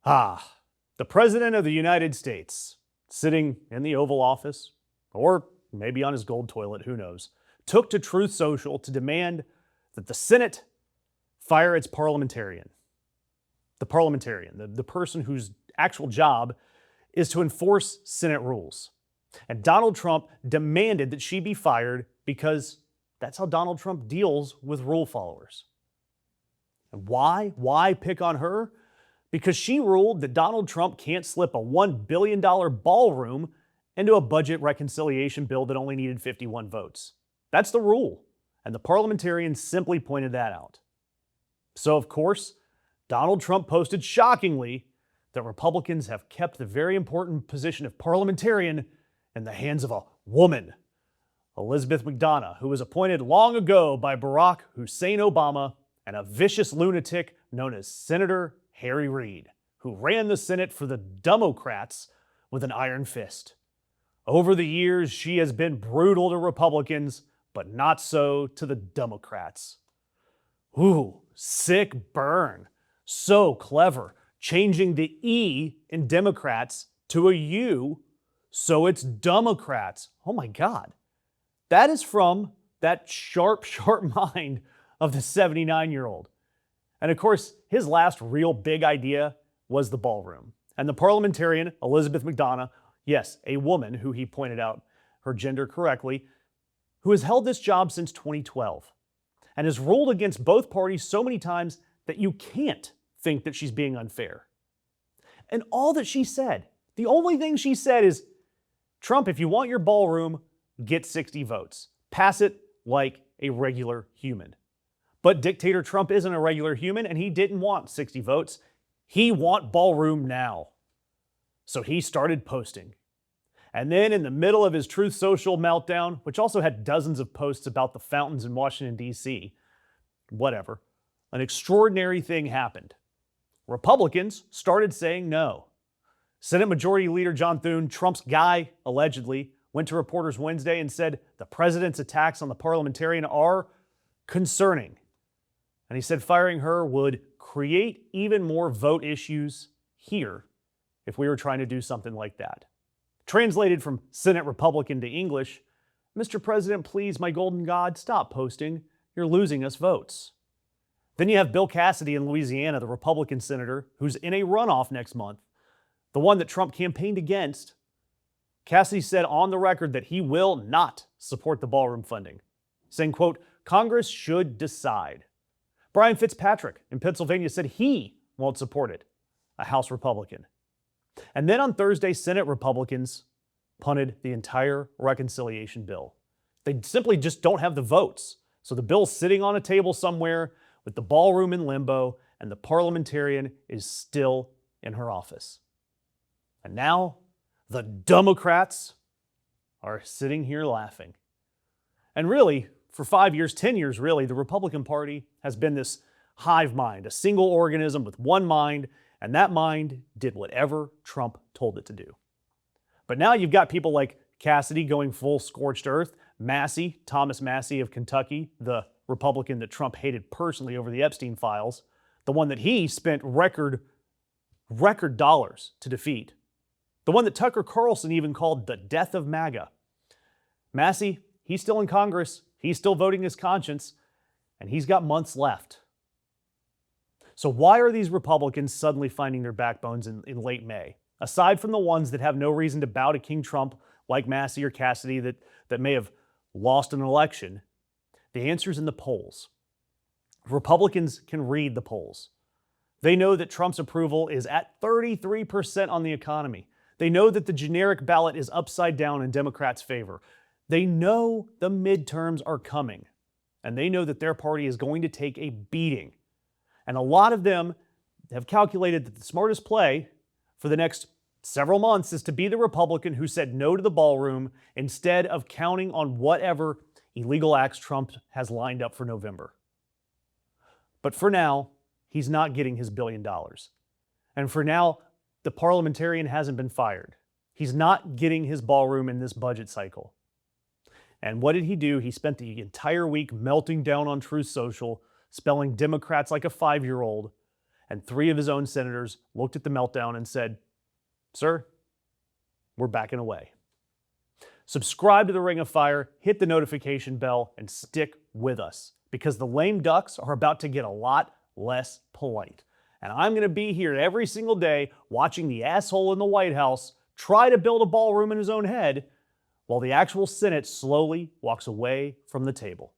Ah, the President of the United States, sitting in the Oval Office, or maybe on his gold toilet, who knows, took to Truth Social to demand that the Senate fire its parliamentarian. The parliamentarian, the person whose actual job is to enforce Senate rules. And Donald Trump demanded that she be fired because that's how Donald Trump deals with rule followers. And why? Why pick on her? Because she ruled that Donald Trump can't slip a $1 billion ballroom into a budget reconciliation bill that only needed 51 votes. That's the rule. And the parliamentarian simply pointed that out. So, of course, Donald Trump posted shockingly that Republicans have kept the very important position of parliamentarian in the hands of a woman, Elizabeth McDonough, who was appointed long ago by Barack Hussein Obama and a vicious lunatic known as Senator Harry Reid, who ran the Senate for the Democrats with an iron fist. Over the years, she has been brutal to Republicans, but not so to the Democrats. Ooh, sick burn. So clever, changing the E in Democrats to a U, so it's Democrats. Oh my God. That is from that sharp mind of the 79-year-old. And of course, his last real big idea was the ballroom. And the parliamentarian, Elizabeth McDonough, yes, a woman who he pointed out her gender correctly, who has held this job since 2012 and has ruled against both parties so many times that you can't think that she's being unfair. And all that she said, the only thing she said is, Trump, if you want your ballroom, get 60 votes. Pass it like a regular human. But dictator Trump isn't a regular human, and he didn't want 60 votes. He want ballroom now. So he started posting. And then in the middle of his Truth Social meltdown, which also had dozens of posts about the fountains in Washington, D.C., whatever, an extraordinary thing happened. Republicans started saying no. Senate Majority Leader John Thune, Trump's guy, allegedly, went to reporters Wednesday and said the president's attacks on the parliamentarian are concerning. And he said firing her would create even more vote issues here if we were trying to do something like that. Translated from Senate Republican to English, Mr. President, please, my golden God, stop posting. You're losing us votes. Then you have Bill Cassidy in Louisiana, the Republican senator, who's in a runoff next month, the one that Trump campaigned against. Cassidy said on the record that he will not support the ballroom funding, saying, quote, Congress should decide. Brian Fitzpatrick in Pennsylvania said he won't support it, a House Republican. And then on Thursday, Senate Republicans punted the entire reconciliation bill. They simply just don't have the votes. So the bill's sitting on a table somewhere with the ballroom in limbo, and the parliamentarian is still in her office. And now the Democrats are sitting here laughing. And really, for 5 years, 10 years really, the Republican Party has been this hive mind, a single organism with one mind, and that mind did whatever Trump told it to do. But now you've got people like Cassidy going full scorched earth, Massey, Thomas Massey of Kentucky, the Republican that Trump hated personally over the Epstein files, the one that he spent record dollars to defeat, the one that Tucker Carlson even called the death of MAGA. Massey, he's still in Congress, he's still voting his conscience, and he's got months left. So why are these Republicans suddenly finding their backbones in late May? Aside from the ones that have no reason to bow to King Trump, like Massey or Cassidy, that may have lost an election, the answer's in the polls. Republicans can read the polls. They know that Trump's approval is at 33% on the economy. They know that the generic ballot is upside down in Democrats' favor. They know the midterms are coming, and they know that their party is going to take a beating. And a lot of them have calculated that the smartest play for the next several months is to be the Republican who said no to the ballroom instead of counting on whatever illegal acts Trump has lined up for November. But for now, he's not getting his $1 billion. And for now, the parliamentarian hasn't been fired. He's not getting his ballroom in this budget cycle. And what did he do? He spent the entire week melting down on Truth Social, spelling Democrats like a 5-year-old, and 3 of his own senators looked at the meltdown and said, "Sir, we're backing away." Subscribe to the Ring of Fire, hit the notification bell, and stick with us, because the lame ducks are about to get a lot less polite. And I'm going to be here every single day watching the asshole in the White House try to build a ballroom in his own head while the actual Senate slowly walks away from the table.